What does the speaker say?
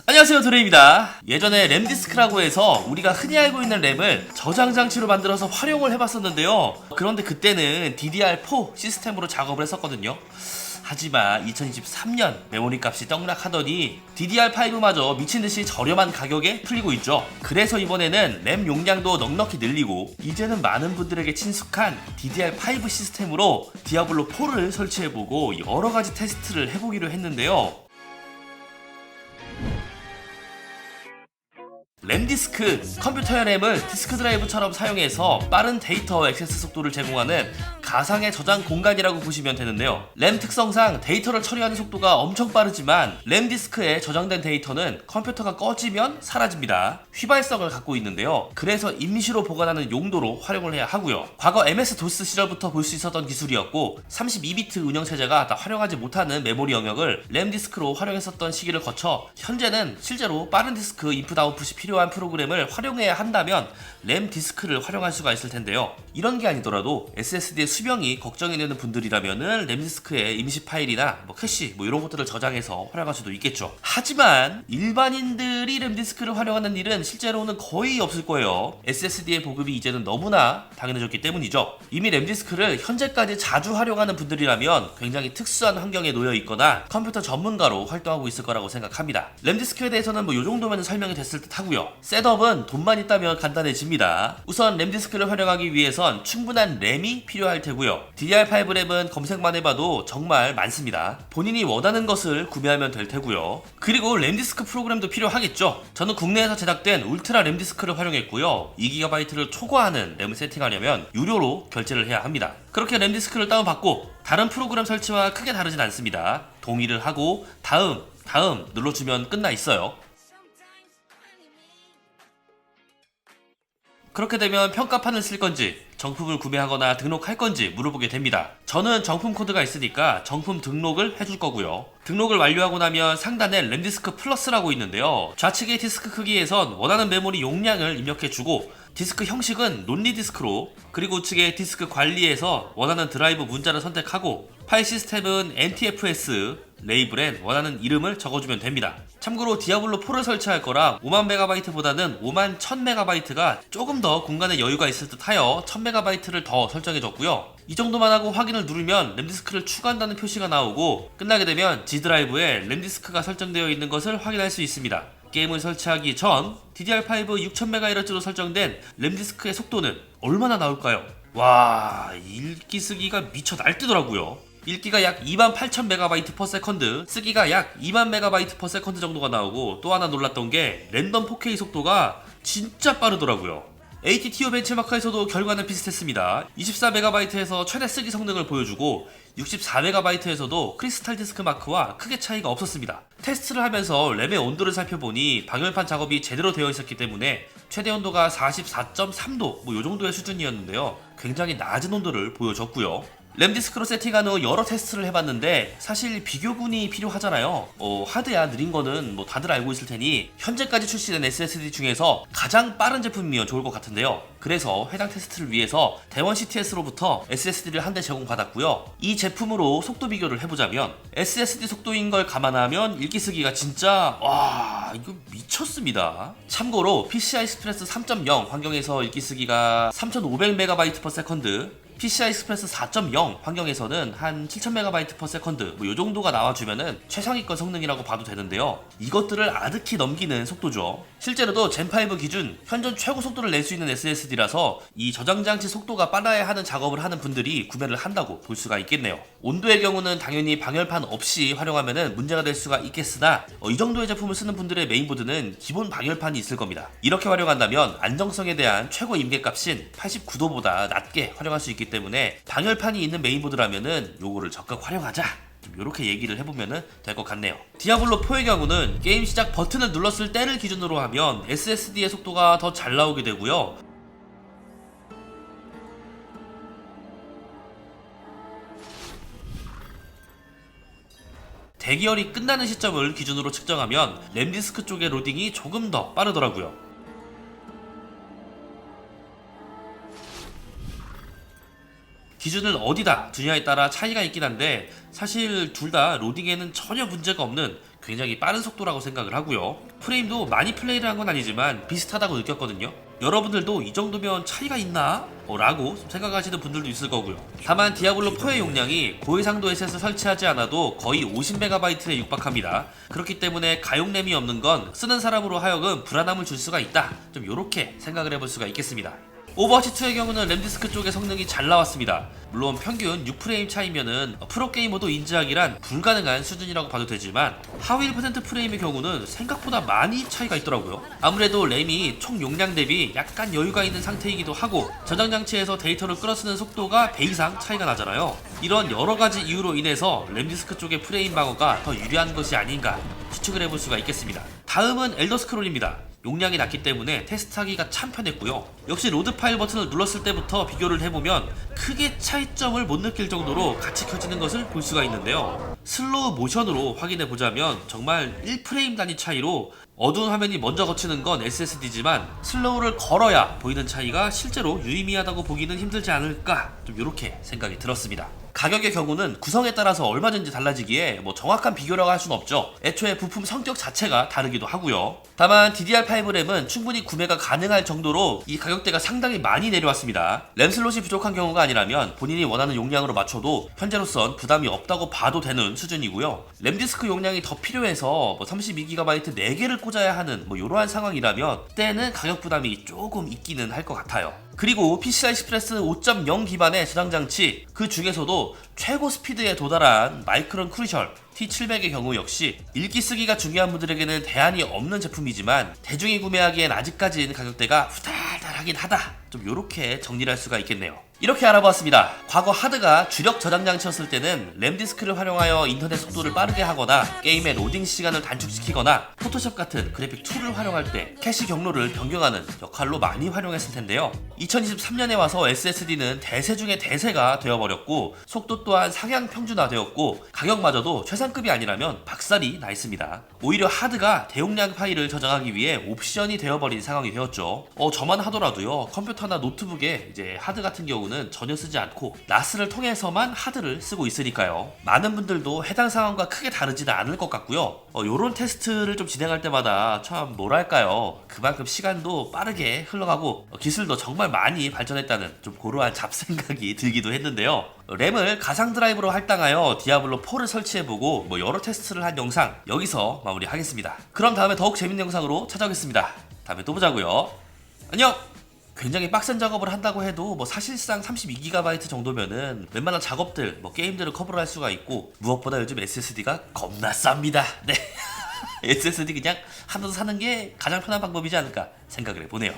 안녕하세요, 드레입니다. 예전에 램디스크라고 해서 우리가 흔히 알고 있는 램을 저장 장치로 만들어서 활용을 해봤었는데요. 그런데 그때는 DDR4 시스템으로 작업을 했었거든요. 하지만 2023년 메모리 값이 떡락하더니 DDR5마저 미친듯이 저렴한 가격에 풀리고 있죠. 그래서 이번에는 램 용량도 넉넉히 늘리고 이제는 많은 분들에게 친숙한 DDR5 시스템으로 디아블로4를 설치해보고 여러가지 테스트를 해보기로 했는데요. 램디스크, 컴퓨터의 램을 디스크 드라이브처럼 사용해서 빠른 데이터 액세스 속도를 제공하는 가상의 저장 공간이라고 보시면 되는데요. 램 특성상 데이터를 처리하는 속도가 엄청 빠르지만 램디스크에 저장된 데이터는 컴퓨터가 꺼지면 사라집니다. 휘발성을 갖고 있는데요. 그래서 임시로 보관하는 용도로 활용을 해야 하고요. 과거 MS-DOS 시절부터 볼 수 있었던 기술이었고 32비트 운영체제가 다 활용하지 못하는 메모리 영역을 램디스크로 활용했었던 시기를 거쳐 현재는 실제로 빠른 디스크 인풋 아웃풋이 필요한 프로그램을 활용해야 한다면 램 디스크를 활용할 수가 있을 텐데요. 이런 게 아니더라도 SSD의 수명이 걱정이 되는 분들이라면은 램 디스크에 임시 파일이나 캐시 이런 것들을 저장해서 활용할 수도 있겠죠. 하지만 일반인들이 램 디스크를 활용하는 일은 실제로는 거의 없을 거예요. SSD의 보급이 이제는 너무나 당연해졌기 때문이죠. 이미 램 디스크를 현재까지 자주 활용하는 분들이라면 굉장히 특수한 환경에 놓여 있거나 컴퓨터 전문가로 활동하고 있을 거라고 생각합니다. 램 디스크에 대해서는 이 정도면 설명이 됐을 듯 하고요. 셋업은 돈만 있다면 간단해집니다. 우선 램디스크를 활용하기 위해선 충분한 램이 필요할 테고요. DDR5 램은 검색만 해봐도 정말 많습니다. 본인이 원하는 것을 구매하면 될 테고요. 그리고 램디스크 프로그램도 필요하겠죠. 저는 국내에서 제작된 울트라 램디스크를 활용했고요. 2GB를 초과하는 램을 세팅하려면 유료로 결제를 해야 합니다. 그렇게 램디스크를 다운받고 다른 프로그램 설치와 크게 다르진 않습니다. 동의를 하고 다음 눌러주면 끝나 있어요. 그렇게 되면 평가판을 쓸 건지 정품을 구매하거나 등록할 건지 물어보게 됩니다. 저는 정품 코드가 있으니까 정품 등록을 해줄 거고요. 등록을 완료하고 나면 상단에 램디스크 플러스라고 있는데요. 좌측의 디스크 크기에선 원하는 메모리 용량을 입력해주고 디스크 형식은 논리 디스크로, 그리고 우측의 디스크 관리에서 원하는 드라이브 문자를 선택하고 파일 시스템은 NTFS, 레이블엔 원하는 이름을 적어주면 됩니다. 참고로 디아블로4를 설치할 거라 50000MB보다는 51000MB가 조금 더 공간에 여유가 있을 듯 하여 1000MB를 더 설정해줬고요. 이 정도만 하고 확인을 누르면 램디스크를 추가한다는 표시가 나오고 끝나게 되면 G 드라이브에 램디스크가 설정되어 있는 것을 확인할 수 있습니다. 게임을 설치하기 전 DDR5 6000MHz로 설정된 램디스크의 속도는 얼마나 나올까요? 와, 읽기 쓰기가 미쳐 날뛰더라고요. 읽기가 약 28000MB/s, 쓰기가 약 20000MB/s 정도가 나오고, 또 하나 놀랐던 게 랜덤 4K 속도가 진짜 빠르더라고요. ATTO 벤치마크에서도 결과는 비슷했습니다. 24MB에서 최대 쓰기 성능을 보여주고 64MB에서도 크리스탈 디스크 마크와 크게 차이가 없었습니다. 테스트를 하면서 램의 온도를 살펴보니 방열판 작업이 제대로 되어 있었기 때문에 최대 온도가 44.3도 이 정도의 수준이었는데요. 굉장히 낮은 온도를 보여줬고요. 램디스크로 세팅한 후 여러 테스트를 해봤는데 사실 비교군이 필요하잖아요. 하드야 느린 거는 다들 알고 있을 테니 현재까지 출시된 SSD 중에서 가장 빠른 제품이면 좋을 것 같은데요. 그래서 해당 테스트를 위해서 대원 CTS로부터 SSD를 한 대 제공받았고요. 이 제품으로 속도 비교를 해보자면 SSD 속도인 걸 감안하면 읽기 쓰기가 진짜 이거 미쳤습니다. 참고로 PCI 익스프레스 3.0 환경에서 읽기 쓰기가 3500MB/s, PCI 익스프레스 4.0 환경에서는 한 7000MB/s 이 정도가 나와주면은 최상위권 성능이라고 봐도 되는데요. 이것들을 아득히 넘기는 속도죠. 실제로도 젠5 기준 현존 최고 속도를 낼 수 있는 SSD라서 이 저장장치 속도가 빨라야 하는 작업을 하는 분들이 구매를 한다고 볼 수가 있겠네요. 온도의 경우는 당연히 방열판 없이 활용하면은 문제가 될 수가 있겠으나 이 정도의 제품을 쓰는 분들의 메인보드는 기본 방열판이 있을 겁니다. 이렇게 활용한다면 안정성에 대한 최고 임계값인 89도보다 낮게 활용할 수 있기 때문에 방열판이 있는 메인보드라면은 요거를 적극 활용하자, 이렇게 얘기를 해보면 될 것 같네요. 디아블로4의 경우는 게임 시작 버튼을 눌렀을 때를 기준으로 하면 SSD의 속도가 더 잘 나오게 되고요. 대기열이 끝나는 시점을 기준으로 측정하면 램디스크 쪽의 로딩이 조금 더 빠르더라고요. 기준을 어디다 두냐에 따라 차이가 있긴 한데 사실 둘 다 로딩에는 전혀 문제가 없는 굉장히 빠른 속도라고 생각을 하고요. 프레임도 많이 플레이를 한 건 아니지만 비슷하다고 느꼈거든요. 여러분들도 이 정도면 차이가 있나? 라고 생각하시는 분들도 있을 거고요. 다만 디아블로4의 용량이 고해상도 SS를 설치하지 않아도 거의 50MB에 육박합니다. 그렇기 때문에 가용램이 없는 건 쓰는 사람으로 하여금 불안함을 줄 수가 있다. 좀 요렇게 생각을 해볼 수가 있겠습니다. 오버워치2의 경우는 램디스크 쪽의 성능이 잘 나왔습니다. 물론 평균 6프레임 차이면은 프로게이머도 인지하기란 불가능한 수준이라고 봐도 되지만 하위 1% 프레임의 경우는 생각보다 많이 차이가 있더라고요. 아무래도 램이 총 용량 대비 약간 여유가 있는 상태이기도 하고 저장 장치에서 데이터를 끌어쓰는 속도가 배 이상 차이가 나잖아요. 이런 여러가지 이유로 인해서 램디스크 쪽의 프레임 방어가 더 유리한 것이 아닌가 추측을 해볼 수가 있겠습니다. 다음은 엘더스크롤입니다. 용량이 낮기 때문에 테스트하기가 참 편했고요. 역시 로드 파일 버튼을 눌렀을 때부터 비교를 해보면 크게 차이점을 못 느낄 정도로 같이 켜지는 것을 볼 수가 있는데요. 슬로우 모션으로 확인해보자면 정말 1프레임 단위 차이로 어두운 화면이 먼저 거치는 건 SSD지만 슬로우를 걸어야 보이는 차이가 실제로 유의미하다고 보기는 힘들지 않을까 좀 이렇게 생각이 들었습니다. 가격의 경우는 구성에 따라서 얼마든지 달라지기에 뭐 정확한 비교라고 할 수는 없죠. 애초에 부품 성격 자체가 다르기도 하고요. 다만 DDR5 램은 충분히 구매가 가능할 정도로 이 가격대가 상당히 많이 내려왔습니다. 램 슬롯이 부족한 경우가 아니라면 본인이 원하는 용량으로 맞춰도 현재로선 부담이 없다고 봐도 되는 수준이고요. 램 디스크 용량이 더 필요해서 뭐 32GB 4개를 꽂아야 하는 뭐 이러한 상황이라면 그때는 가격 부담이 조금 있기는 할 것 같아요. 그리고 PCI Express 5.0 기반의 저장 장치, 그 중에서도 최고 스피드에 도달한 마이크론 크루셜 T700의 경우 역시 읽기 쓰기가 중요한 분들에게는 대안이 없는 제품이지만 대중이 구매하기엔 아직까지는 가격대가 후달달하긴 하다. 좀 요렇게 정리를 할 수가 있겠네요. 이렇게 알아보았습니다. 과거 하드가 주력 저장 장치였을 때는 램 디스크를 활용하여 인터넷 속도를 빠르게 하거나 게임의 로딩 시간을 단축시키거나 포토샵 같은 그래픽 툴을 활용할 때 캐시 경로를 변경하는 역할로 많이 활용했을 텐데요. 2023년에 와서 SSD는 대세 중에 대세가 되어버렸고 속도 또한 상향 평준화되었고 가격마저도 최상급이 아니라면 박살이 나 있습니다. 오히려 하드가 대용량 파일을 저장하기 위해 옵션이 되어버린 상황이 되었죠. 저만 하더라도요 컴퓨터나 노트북에 이제 하드 같은 경우는 전혀 쓰지 않고 나스를 통해서만 하드를 쓰고 있으니까요. 많은 분들도 해당 상황과 크게 다르지는 않을 것 같고요. 요런 테스트를 좀 진행할 때마다 참 뭐랄까요, 그만큼 시간도 빠르게 흘러가고 기술도 정말 많이 발전했다는 좀 고루한 잡생각이 들기도 했는데요. 램을 가상 드라이브로 할당하여 디아블로4를 설치해보고 뭐 여러 테스트를 한 영상 여기서 마무리하겠습니다. 그럼 다음에 더욱 재밌는 영상으로 찾아오겠습니다. 다음에 또 보자고요. 안녕! 굉장히 빡센 작업을 한다고 해도 뭐 사실상 32GB 정도면은 웬만한 작업들, 뭐 게임들을 커버를 할 수가 있고 무엇보다 요즘 SSD가 겁나 쌉니다. 네. SSD 그냥 하나 더 사는 게 가장 편한 방법이지 않을까 생각을 해보네요.